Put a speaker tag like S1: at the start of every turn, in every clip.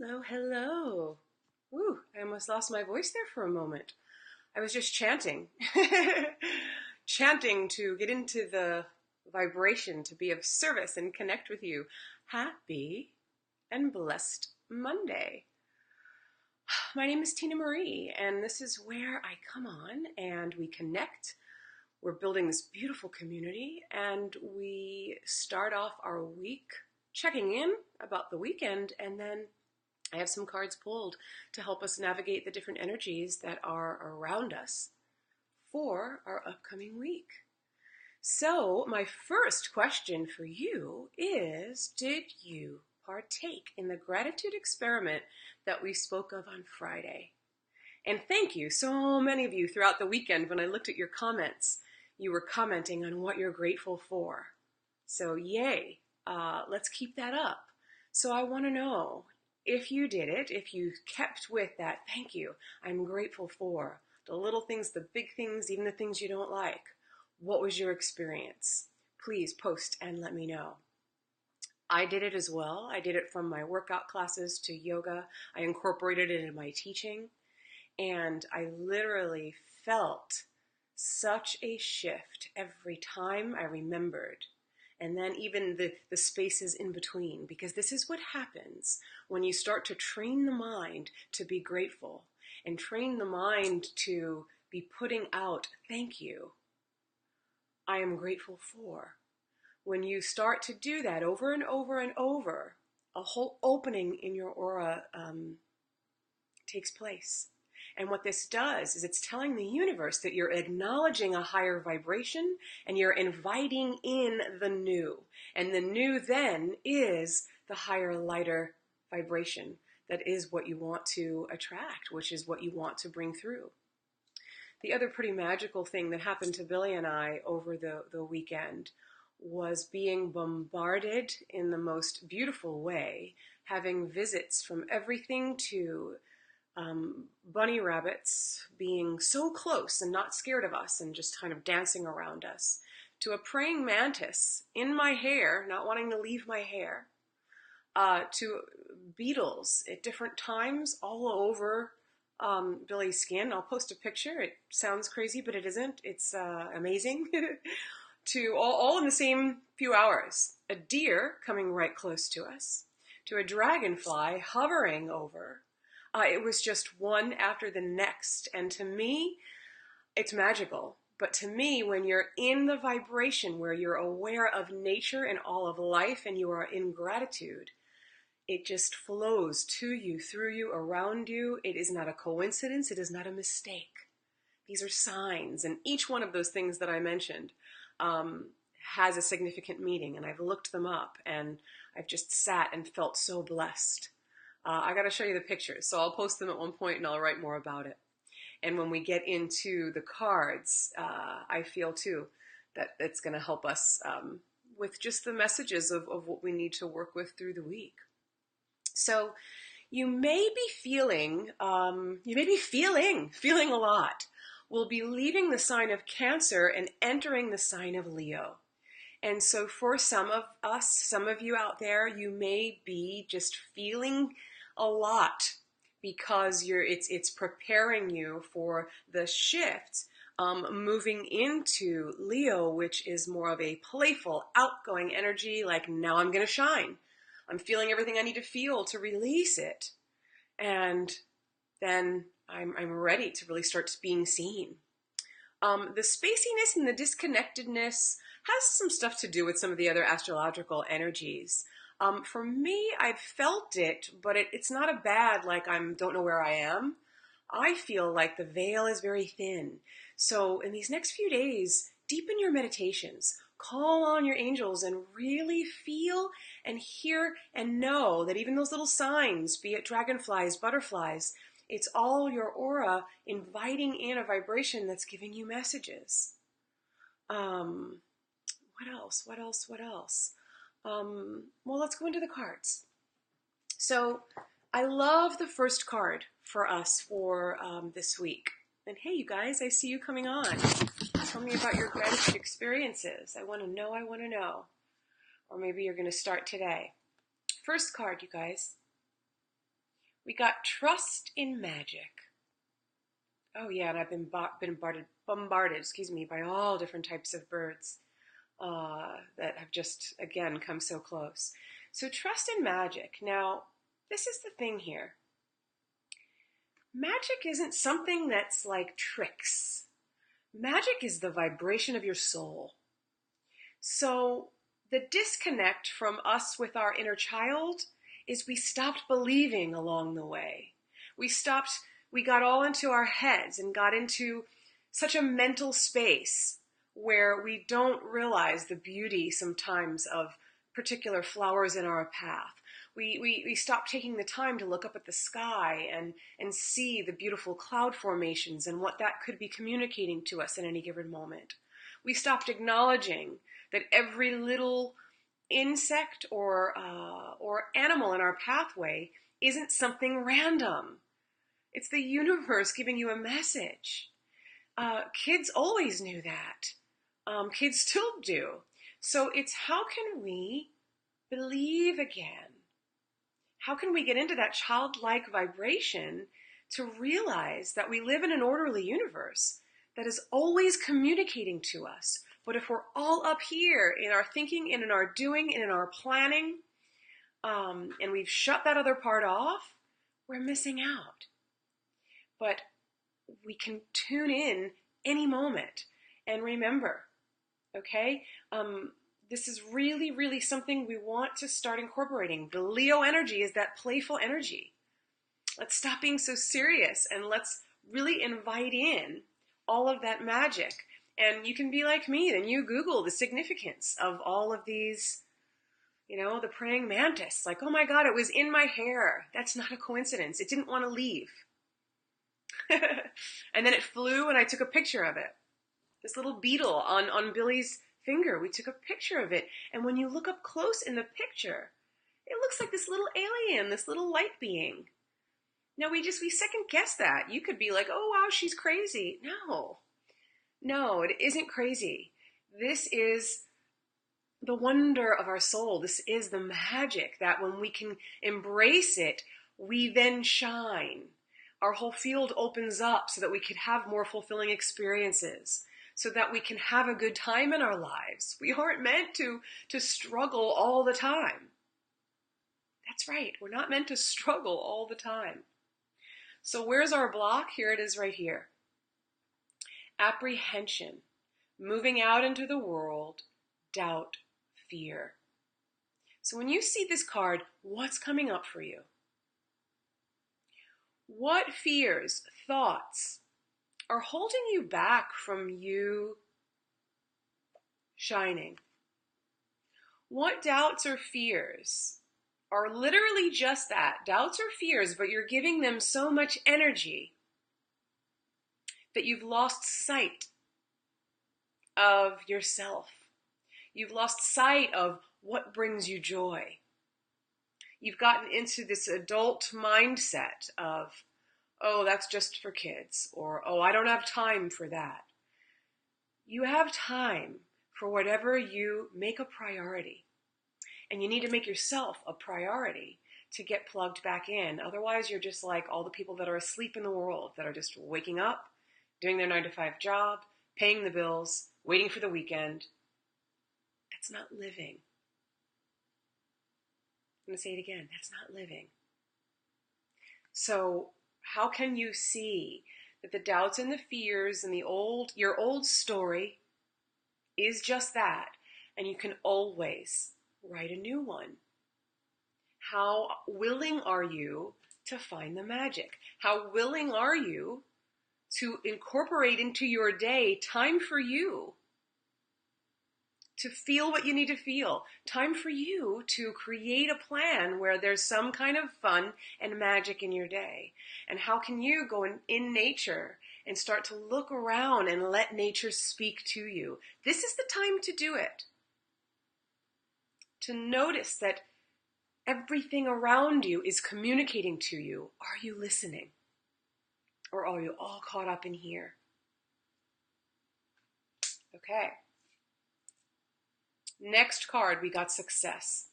S1: Hello, hello. Woo, I almost lost my voice there for a moment. I was just chanting. Chanting to get into the vibration, to be of service and connect with you. Happy and blessed Monday. My name is Tina Marie, and this is where I come on and we connect. We're building this beautiful community, and we start off our week checking in about the weekend, and then I have some cards pulled to help us navigate the different energies that are around us for our upcoming week. So, my first question for you is, did you partake in the gratitude experiment that we spoke of on Friday? And thank you, so many of you throughout the weekend when I looked at your comments, you were commenting on what you're grateful for. So yay, let's keep that up. So I want to know, if you did it, if you kept with that, thank you, I'm grateful for the little things, the big things, even the things you don't like. What was your experience? Please post and let me know. I did it as well. I did it from my workout classes to yoga. I incorporated it in my teaching, and I literally felt such a shift every time I remembered. And then even the spaces in between, because this is what happens when you start to train the mind to be grateful and train the mind to be putting out, thank you, I am grateful for. When you start to do that over and over and over, a whole opening in your aura takes place. And what this does is it's telling the universe that you're acknowledging a higher vibration and you're inviting in the new. And the new then is the higher, lighter vibration that is what you want to attract, which is what you want to bring through. The other pretty magical thing that happened to Billy and I over the weekend was being bombarded in the most beautiful way, having visits from everything to bunny rabbits being so close and not scared of us and just kind of dancing around us, to a praying mantis in my hair, not wanting to leave my hair, to beetles at different times all over Billy's skin. I'll post a picture. It sounds crazy, but it isn't. It's amazing. To all in the same few hours. A deer coming right close to us, to a dragonfly hovering over. It was just one after the next. And to me, it's magical. But to me, when you're in the vibration where you're aware of nature and all of life and you are in gratitude, it just flows to you, through you, around you. It is not a coincidence. It is not a mistake. These are signs. And each one of those things that I mentioned has a significant meaning. And I've looked them up and I've just sat and felt so blessed. I got to show you the pictures, so I'll post them at one point and I'll write more about it. And when we get into the cards, I feel too that it's going to help us with just the messages of what we need to work with through the week. So you may be feeling a lot. We'll be leaving the sign of Cancer and entering the sign of Leo. And so for some of us, some of you out there, you may be just feeling a lot because it's preparing you for the shift moving into Leo, which is more of a playful, outgoing energy, like now I'm going to shine. I'm feeling everything I need to feel to release it. And then I'm ready to really start being seen. The spaciness and the disconnectedness has some stuff to do with some of the other astrological energies. For me, I've felt it, but it's not a bad, like don't know where I am. I feel like the veil is very thin. So in these next few days, deepen your meditations. Call on your angels and really feel and hear and know that even those little signs, be it dragonflies, butterflies, it's all your aura inviting in a vibration that's giving you messages. What else? Well, let's go into the cards. So I love the first card for us for this week. And hey, you guys, I see you coming on. Tell me about your gratitude experiences. I want to know. Or maybe you're going to start today. First card, you guys. We got trust in magic. Oh yeah, and I've been bombarded, by all different types of birds that have just, again, come so close. So trust in magic. Now, this is the thing here. Magic isn't something that's like tricks. Magic is the vibration of your soul. So the disconnect from us with our inner child is we stopped believing along the way. We got all into our heads and got into such a mental space where we don't realize the beauty sometimes of particular flowers in our path. We stop taking the time to look up at the sky and see the beautiful cloud formations and what that could be communicating to us in any given moment. We stopped acknowledging that every little insect or animal in our pathway isn't something random. It's the universe giving you a message. Kids always knew that. Kids still do. So it's how can we believe again? How can we get into that childlike vibration to realize that we live in an orderly universe that is always communicating to us? But if we're all up here in our thinking and in our doing and in our planning, and we've shut that other part off, we're missing out. But we can tune in any moment and remember, okay? This is really, really something we want to start incorporating. The Leo energy is that playful energy. Let's stop being so serious and let's really invite in all of that magic. And you can be like me, and you Google the significance of all of these, the praying mantis. Like, oh my God, it was in my hair. That's not a coincidence. It didn't want to leave. And then it flew and I took a picture of it. This little beetle on Billy's finger, we took a picture of it. And when you look up close in the picture, it looks like this little alien, this little light being. Now we second guess that. You could be like, oh wow, she's crazy. No, it isn't crazy. This is the wonder of our soul. This is the magic that when we can embrace it, we then shine. Our whole field opens up so that we can have more fulfilling experiences, so that we can have a good time in our lives. We aren't meant to struggle all the time. That's right, we're not meant to struggle all the time. So where's our block? Here it is right here. Apprehension, moving out into the world, doubt, fear. So when you see this card, what's coming up for you? What fears, thoughts are holding you back from you shining? What doubts or fears are literally just that, doubts or fears, but you're giving them so much energy that you've lost sight of yourself. You've lost sight of what brings you joy. You've gotten into this adult mindset of, oh, that's just for kids, or, oh, I don't have time for that. You have time for whatever you make a priority. And you need to make yourself a priority to get plugged back in. Otherwise, you're just like all the people that are asleep in the world, that are just waking up, doing their 9-to-5 job, paying the bills, waiting for the weekend. That's not living. I'm going to say it again. That's not living. So how can you see that the doubts and the fears and your old story is just that, and you can always write a new one? How willing are you to find the magic? How willing are you to incorporate into your day time for you, to feel what you need to feel, time for you to create a plan where there's some kind of fun and magic in your day? And how can you go in nature and start to look around and let nature speak to you? This is the time to do it. To notice that everything around you is communicating to you. Are you listening? Or are you all caught up in here? Okay. Next card, we got success.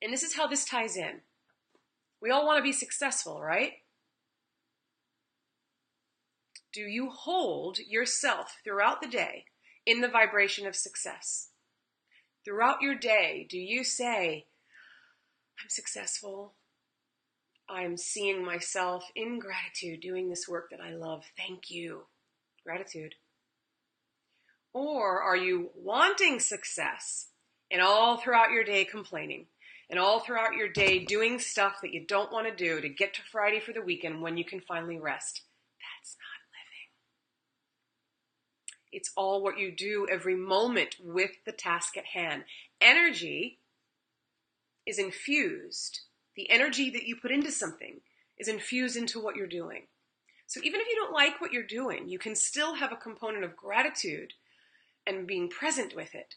S1: And this is how this ties in. We all want to be successful, right? Do you hold yourself throughout the day in the vibration of success? Throughout your day, do you say, I'm successful. I'm seeing myself in gratitude doing this work that I love. Thank you. Gratitude. Or are you wanting success and all throughout your day complaining and all throughout your day doing stuff that you don't want to do to get to Friday for the weekend when you can finally rest? That's not living. It's all what you do every moment with the task at hand. Energy is infused. The energy that you put into something is infused into what you're doing. So even if you don't like what you're doing, you can still have a component of gratitude and being present with it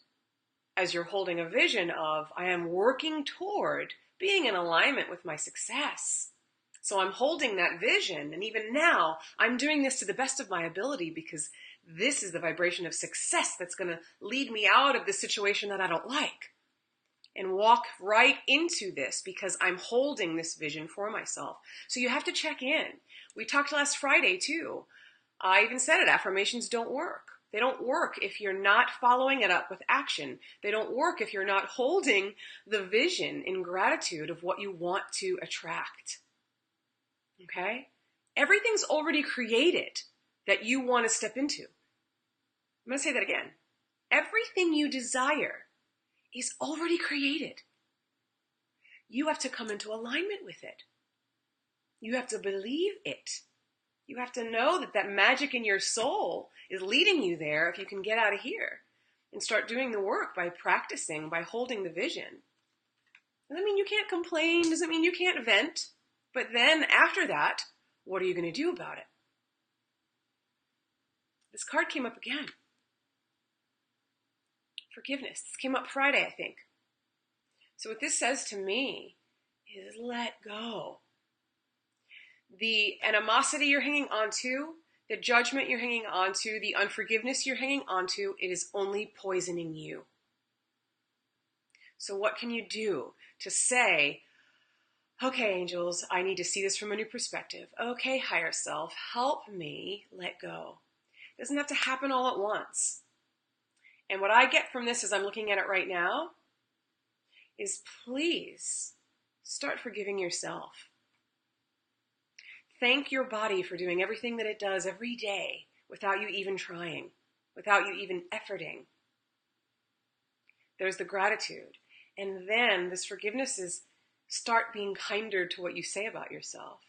S1: as you're holding a vision of, I am working toward being in alignment with my success. So I'm holding that vision, and even now, I'm doing this to the best of my ability because this is the vibration of success that's going to lead me out of the situation that I don't like and walk right into this because I'm holding this vision for myself. So you have to check in. We talked last Friday too. I even said it, affirmations don't work. They don't work if you're not following it up with action. They don't work if you're not holding the vision in gratitude of what you want to attract. Okay? Everything's already created that you want to step into. I'm going to say that again. Everything you desire is already created. You have to come into alignment with it. You have to believe it. You have to know that that magic in your soul is leading you there if you can get out of here and start doing the work by practicing, by holding the vision. Doesn't mean you can't complain, doesn't mean you can't vent. But then after that, what are you going to do about it? This card came up again. Forgiveness. This came up Friday, I think. So what this says to me is let go. The animosity you're hanging onto, the judgment you're hanging onto, the unforgiveness you're hanging onto, it is only poisoning you. So what can you do to say, okay, angels, I need to see this from a new perspective. Okay, higher self, help me let go. It doesn't have to happen all at once. And what I get from this as I'm looking at it right now is please start forgiving yourself. Thank your body for doing everything that it does every day without you even trying, without you even efforting. There's the gratitude. And then this forgiveness is start being kinder to what you say about yourself.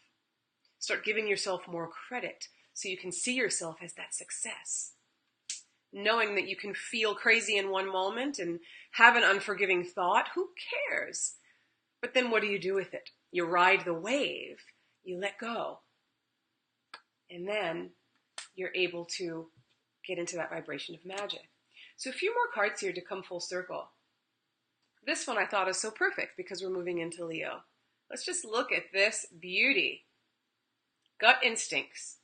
S1: Start giving yourself more credit so you can see yourself as that success. Knowing that you can feel crazy in one moment and have an unforgiving thought, who cares? But then what do you do with it? You ride the wave, you let go. And then you're able to get into that vibration of magic. So a few more cards here to come full circle. This one I thought is so perfect because we're moving into Leo. Let's just look at this beauty. Gut instincts,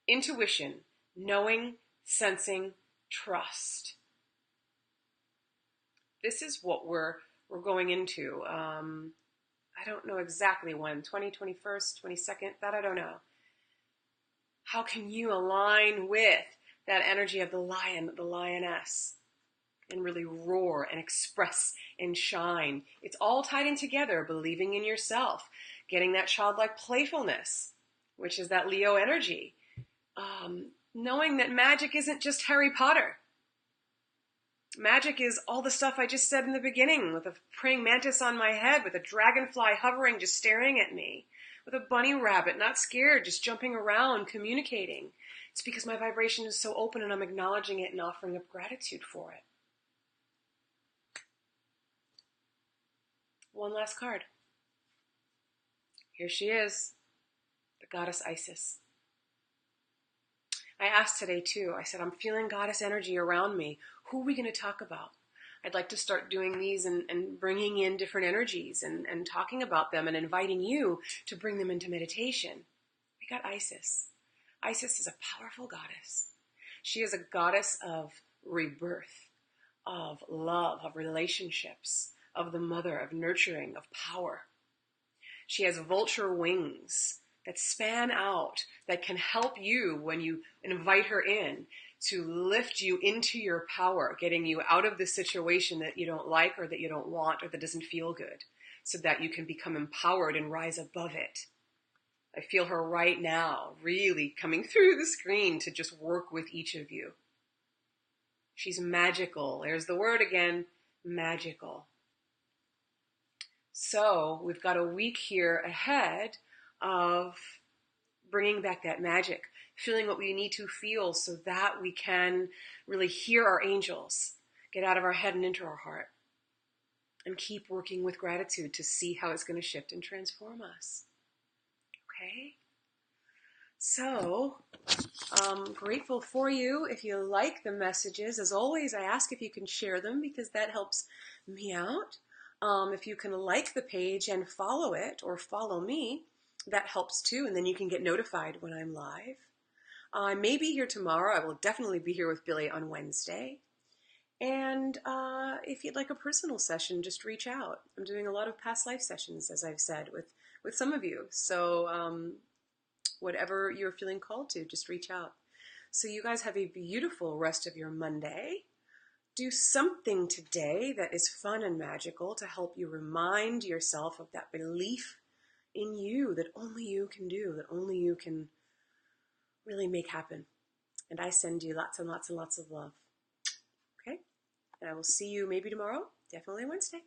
S1: intuition, knowing, sensing, trust. This is what we're going into. I don't know exactly when, 21st, 22nd, that I don't know. How can you align with that energy of the lion, the lioness, and really roar and express and shine? It's all tied in together, believing in yourself, getting that childlike playfulness, which is that Leo energy. Knowing that magic isn't just Harry Potter. Magic is all the stuff I just said in the beginning, with a praying mantis on my head, with a dragonfly hovering, just staring at me, with a bunny rabbit, not scared, just jumping around, communicating. It's because my vibration is so open and I'm acknowledging it and offering up gratitude for it. One last card. Here she is, the goddess Isis. I asked today too, I said, I'm feeling goddess energy around me. Who are we going to talk about? I'd like to start doing these and bringing in different energies and talking about them and inviting you to bring them into meditation. We got Isis. Isis is a powerful goddess. She is a goddess of rebirth, of love, of relationships, of the mother, of nurturing, of power. She has vulture wings that span out, that can help you when you invite her in to lift you into your power, getting you out of the situation that you don't like or that you don't want or that doesn't feel good, so that you can become empowered and rise above it. I feel her right now, really coming through the screen to just work with each of you. She's magical. There's the word again, magical. So we've got a week here ahead of bringing back that magic, feeling what we need to feel so that we can really hear our angels, get out of our head and into our heart, and keep working with gratitude to see how it's going to shift and transform us. Okay? So, grateful for you. If you like the messages, as always, I ask if you can share them because that helps me out. If you can like the page and follow it or follow me, that helps too, and then you can get notified when I'm live. I may be here tomorrow. I will definitely be here with Billy on Wednesday. And if you'd like a personal session, just reach out. I'm doing a lot of past life sessions, as I've said, with some of you. So whatever you're feeling called to, just reach out. So you guys have a beautiful rest of your Monday. Do something today that is fun and magical to help you remind yourself of that belief in you that only you can do, that only you can really make happen. And I send you lots and lots and lots of love. Okay? And I will see you maybe tomorrow, definitely Wednesday.